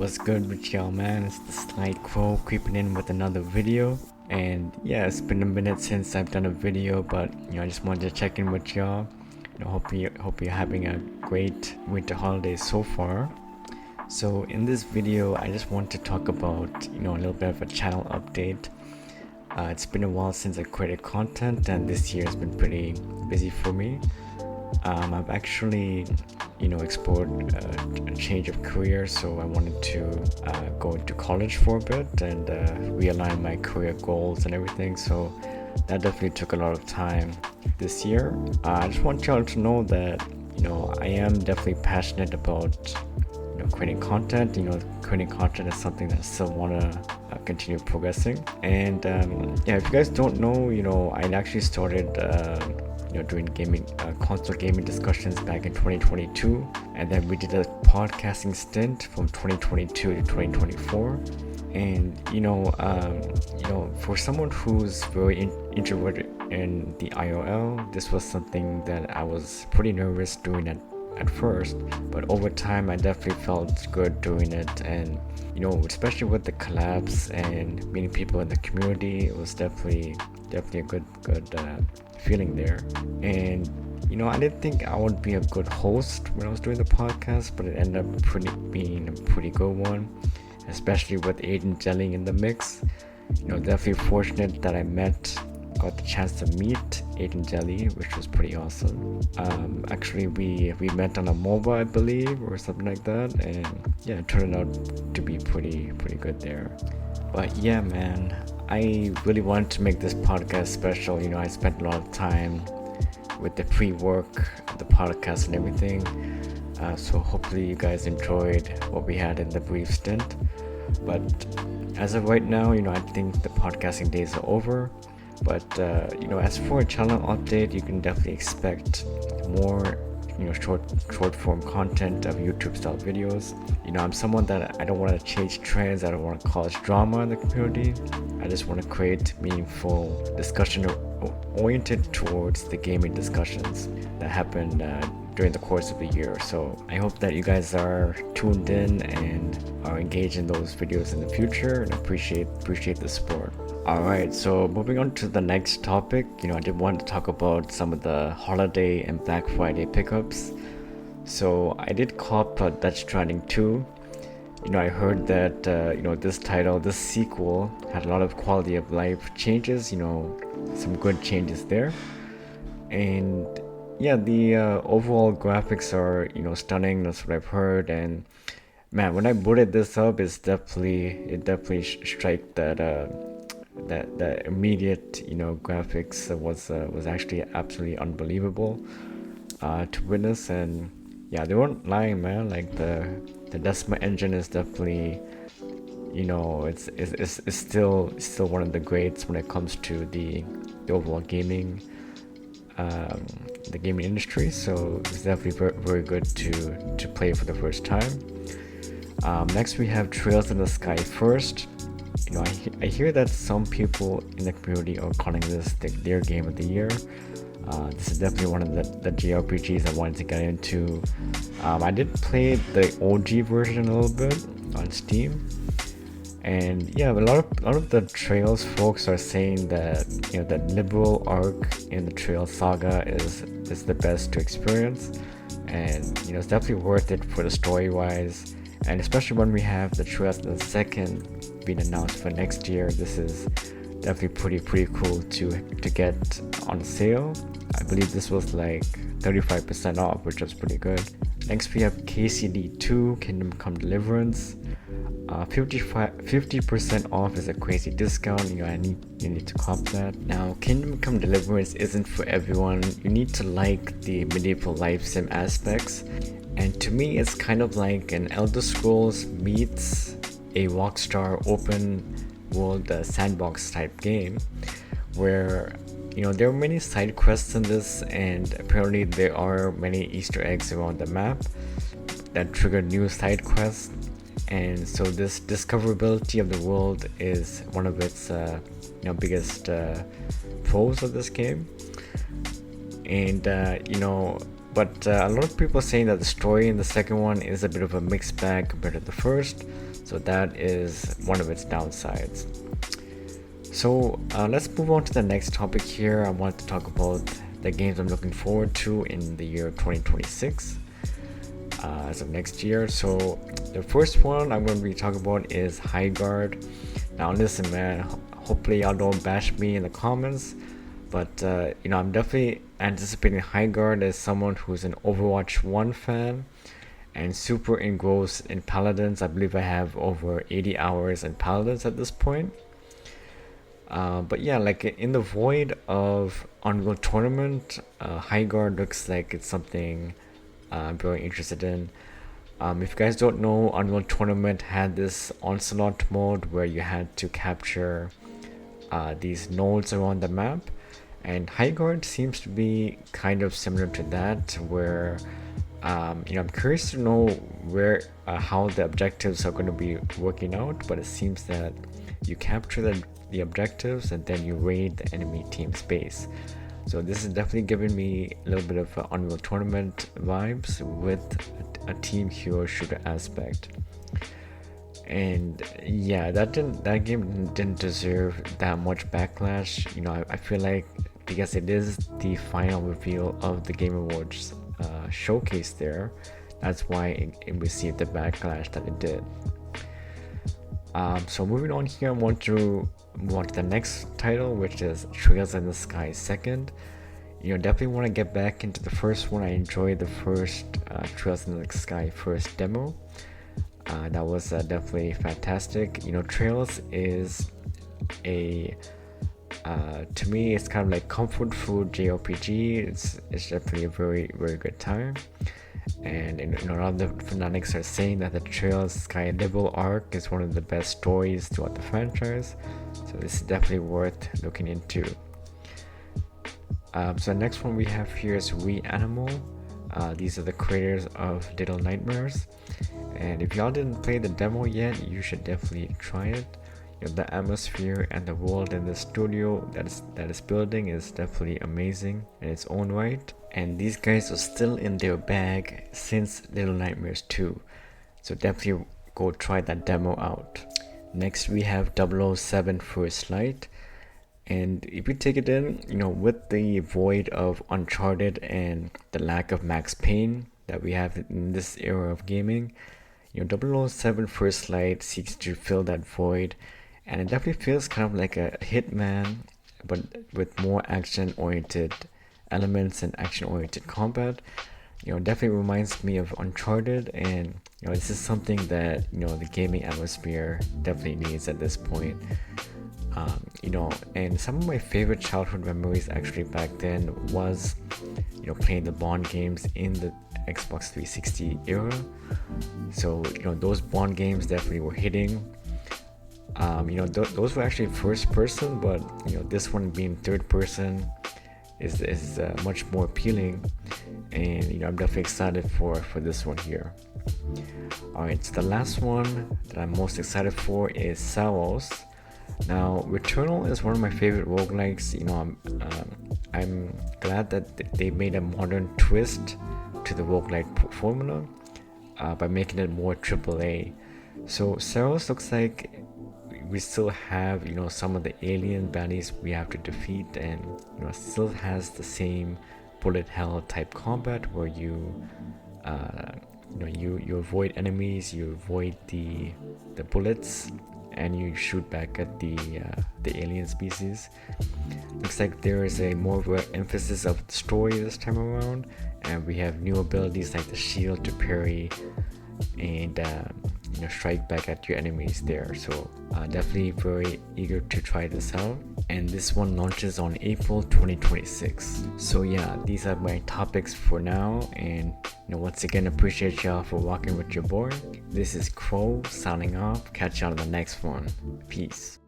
What's good with y'all, man? It's the Theslykrow creeping in with another video. And yeah, it's been a minute since I've done a video, but I just wanted to check in with y'all. Hope you're having a great winter holiday so far. So in this video, I just want to talk about a little bit of a channel update. It's been a while since I created content, and this year has been pretty busy for me. I've actually explored a change of career, so I wanted to go into college for a bit and realign my career goals and everything. So that definitely took a lot of time this year. I just want y'all to know that I am definitely passionate about creating content. Creating content is something that I still want to continue progressing. And if you guys don't know, I actually started doing console gaming discussions back in 2022, and then we did a podcasting stint from 2022 to 2024. And for someone who's very introverted in the IRL, this was something that I was pretty nervous doing at first, but over time I definitely felt good doing it. And especially with the collabs and meeting people in the community, it was definitely a good feeling there. And I didn't think I would be a good host when I was doing the podcast, but it ended up being a pretty good one, especially with Aiden Jelly in the mix. Definitely fortunate that I got the chance to meet Aiden Jelly, which was pretty awesome. Actually, we met on a MOBA, I believe, or something like that, and yeah, it turned out to be pretty good there. But yeah, man, I really wanted to make this podcast special. I spent a lot of time with the pre-work, the podcast and everything. So hopefully you guys enjoyed what we had in the brief stint. But as of right now, I think the podcasting days are over. But as for a channel update, you can definitely expect more short form content of YouTube style videos. I'm someone that I don't want to chase trends. I don't want to cause drama in the community. I just want to create meaningful discussion oriented towards the gaming discussions that happen during the course of the year. So I hope that you guys are tuned in and are engaged in those videos in the future, and appreciate the support. Alright, so moving on to the next topic, I did want to talk about some of the holiday and Black Friday pickups. So I did cop Death Stranding 2. I heard that this sequel had a lot of quality of life changes, some good changes there. And yeah, the overall graphics are stunning. That's what I've heard. And man, when I booted this up, it definitely struck that immediate graphics was actually absolutely unbelievable to witness. And yeah, they weren't lying, man. Like the Decima engine is definitely it's still one of the greats when it comes to the overall gaming the gaming industry. So it's definitely very, very good to play for the first time. Next we have Trails in the Sky First. I hear that some people in the community are calling this their game of the year. This is definitely one of the JRPGs I wanted to get into. I did play the OG version a little bit on Steam, and yeah, a lot of the Trails folks are saying that that liberal arc in the Trails saga is the best to experience, and it's definitely worth it for the story wise. And especially when we have the Trails in the Second being announced for next year, this is definitely pretty cool to get on sale. I believe this was like 35% off, which was pretty good. Next we have KCD2 Kingdom Come Deliverance. 50% off is a crazy discount. You need to comp that. Now, Kingdom Come Deliverance isn't for everyone. You need to like the medieval life sim aspects, and to me it's kind of like an Elder Scrolls meets a Rockstar open world sandbox type game, where there are many side quests in this, and apparently there are many Easter eggs around the map that trigger new side quests. And so this discoverability of the world is one of its biggest pros of this game. And but a lot of people are saying that the story in the second one is a bit of a mixed bag compared to the first. so that is one of its downsides. So let's move on to the next topic here. I want to talk about the games I'm looking forward to in the year 2026 as of next year. So the first one I'm going to be talking about is High Guard. Now listen, man, hopefully y'all don't bash me in the comments, but I'm definitely anticipating High Guard as someone who's an Overwatch 1 fan and super engrossed in Paladins. I believe I have over 80 hours in Paladins at this point. But yeah, like in the void of Unreal Tournament, High Guard looks like it's something I'm very interested in. If you guys don't know, Unreal Tournament had this Onslaught mode where you had to capture these nodes around the map, and High Guard seems to be kind of similar to that, where I'm curious to know where how the objectives are going to be working out, but it seems that you capture the objectives and then you raid the enemy team's base. So this is definitely giving me a little bit of Unreal Tournament vibes with a team hero shooter aspect. And yeah, that game didn't deserve that much backlash. I feel like because it is the final reveal of the Game Awards showcase there, that's why it received the backlash that it did. So moving on here, I want to move on to the next title, which is Trails in the Sky 2nd. Definitely want to get back into the first one. I enjoyed the first Trails in the Sky first demo. That was definitely fantastic. Trails is to me, it's kind of like comfort food JRPG. It's definitely a very, very good time. And a lot of the fanatics are saying that the Trails Sky Nibble arc is one of the best stories throughout the franchise, so this is definitely worth looking into. So the next one we have here is Reanimal. These are the creators of Little Nightmares, and if y'all didn't play the demo yet, you should definitely try it. The atmosphere and the world in the studio that is building is definitely amazing in its own right. And these guys are still in their bag since Little Nightmares 2. So definitely go try that demo out. Next we have 007 First Light. And if you take it in, with the void of Uncharted and the lack of Max Payne that we have in this era of gaming, 007 First Light seeks to fill that void. And it definitely feels kind of like a Hitman, but with more action-oriented elements and action-oriented combat. Definitely reminds me of Uncharted, and this is something that the gaming atmosphere definitely needs at this point. And some of my favorite childhood memories actually back then was playing the Bond games in the Xbox 360 era. So those Bond games definitely were hitting. Those were actually first person, but this one being third person is much more appealing, and I'm definitely excited for this one here. Alright, so the last one that I'm most excited for is Saros. Now, Returnal is one of my favorite roguelikes. I'm glad that they made a modern twist to the roguelike formula by making it more AAA. So Saros looks like we still have some of the alien baddies we have to defeat, and it still has the same bullet hell type combat where you avoid enemies, you avoid the bullets, and you shoot back at the alien species. Looks like there is a more of an emphasis of the story this time around, and we have new abilities like the shield to parry and strike back at your enemies there. So definitely very eager to try this out, and this one launches on April 2026. So yeah, these are my topics for now, and once again, appreciate y'all for walking with your boy. This is Crow signing off. Catch y'all on the next one. Peace.